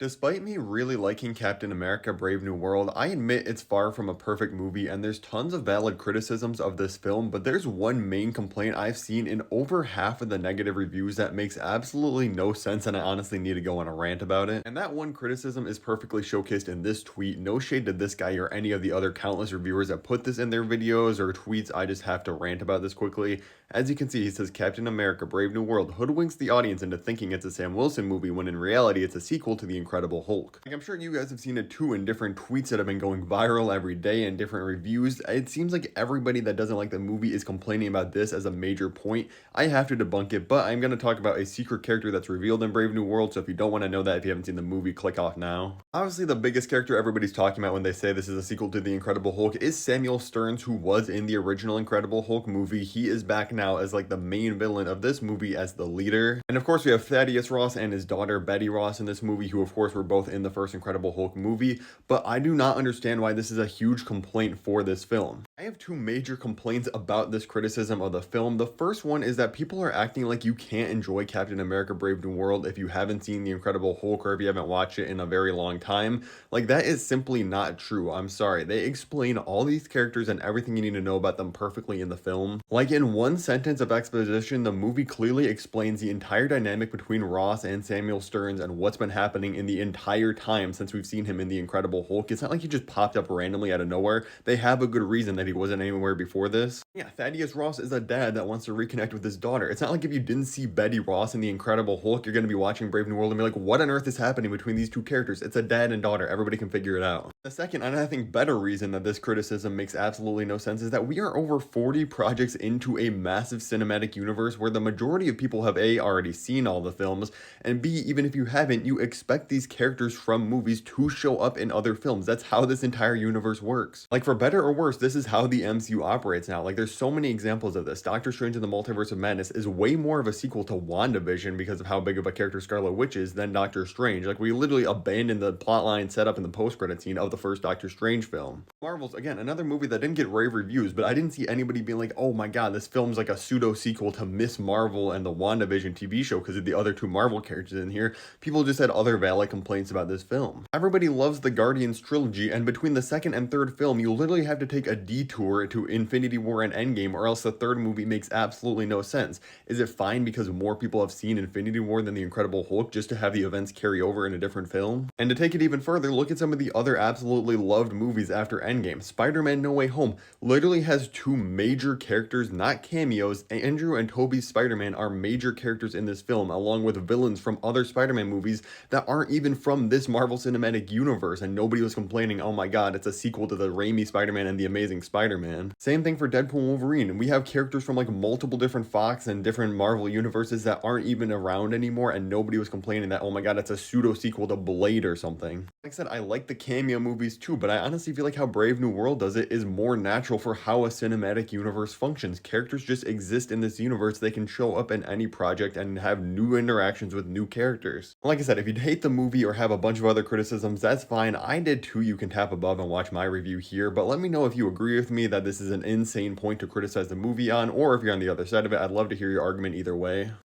Despite me really liking Captain America Brave New World, I admit it's far from a perfect movie and there's tons of valid criticisms of this film, but there's one main complaint I've seen in over half of the negative reviews that makes absolutely no sense and I honestly need to go on a rant about it. And that one criticism is perfectly showcased in this tweet. No shade to this guy or any of the other countless reviewers that put this in their videos or tweets. I just have to rant about this quickly. As you can see, he says Captain America Brave New World hoodwinks the audience into thinking it's a Sam Wilson movie when in reality it's a sequel to The Incredible Hulk. Like, I'm sure you guys have seen it too in different tweets that have been going viral every day and different reviews. It seems like everybody that doesn't like the movie is complaining about this as a major point. I have to debunk it, but I'm going to talk about a secret character that's revealed in Brave New World, so if you don't want to know that, if you haven't seen the movie, click off now. Obviously, the biggest character everybody's talking about when they say this is a sequel to The Incredible Hulk is Samuel Stearns, who was in the original Incredible Hulk movie. He is back now as like the main villain of this movie as the leader. And of course, we have Thaddeus Ross and his daughter Betty Ross in this movie, who of course were both in the first Incredible Hulk movie, but I do not understand why this is a huge complaint for this film. I have two major complaints about this criticism of the film. The first one is that people are acting like you can't enjoy Captain America Brave New World if you haven't seen The Incredible Hulk or if you haven't watched it in a very long time. Like, that is simply not true. I'm sorry. They explain all these characters and everything you need to know about them perfectly in the film. Like, in one sentence of exposition, the movie clearly explains the entire dynamic between Ross and Samuel Stearns and what's been happening in the entire time since we've seen him in The Incredible Hulk. It's not like he just popped up randomly out of nowhere. They have a good reason that he wasn't anywhere before this. Yeah, Thaddeus Ross is a dad that wants to reconnect with his daughter. It's not like if you didn't see Betty Ross in The Incredible Hulk, you're going to be watching Brave New World and be like, what on earth is happening between these two characters? It's a dad and daughter. Everybody can figure it out. The second, and I think better reason that this criticism makes absolutely no sense is that we are over 40 projects into a massive cinematic universe where the majority of people have A, already seen all the films, and B, even if you haven't, you expect these characters from movies to show up in other films. That's how this entire universe works. Like, for better or worse, this is how the MCU operates now. Like, there's so many examples of this. Doctor Strange in the Multiverse of Madness is way more of a sequel to WandaVision because of how big of a character Scarlet Witch is than Doctor Strange. Like, we literally abandoned the plotline set up in the post-credit scene of the first Doctor Strange film. Marvel's, again, another movie that didn't get rave reviews, but I didn't see anybody being like, oh my god, this film's like a pseudo-sequel to Miss Marvel and the WandaVision TV show because of the other two Marvel characters in here. People just had other valid complaints about this film. Everybody loves the Guardians trilogy, and between the second and third film, you literally have to take a detour to Infinity War and Endgame, or else the third movie makes absolutely no sense. Is it fine because more people have seen Infinity War than The Incredible Hulk just to have the events carry over in a different film? And to take it even further, look at some of the other absolutely loved movies after Endgame. Spider-Man No Way Home literally has two major characters, not cameos. Andrew and Tobey's Spider-Man are major characters in this film, along with villains from other Spider-Man movies that aren't even from this Marvel Cinematic Universe, and nobody was complaining, oh my god, it's a sequel to the Raimi Spider-Man and the Amazing Spider-Man. Same thing for Deadpool and Wolverine. We have characters from like multiple different Fox and different Marvel universes that aren't even around anymore, and nobody was complaining that, oh my god, it's a pseudo sequel to Blade or something. Like I said, I like the cameo movies too, but I honestly feel like how Brave New World does it is more natural for how a cinematic universe functions. Characters just exist in this universe. They can show up in any project and have new interactions with new characters. Like I said, if you hate the movie or have a bunch of other criticisms, that's fine. I did too. You can tap above and watch my review here, but let me know if you agree with me that this is an insane point to criticize the movie on, or if you're on the other side of it. I'd love to hear your argument either way.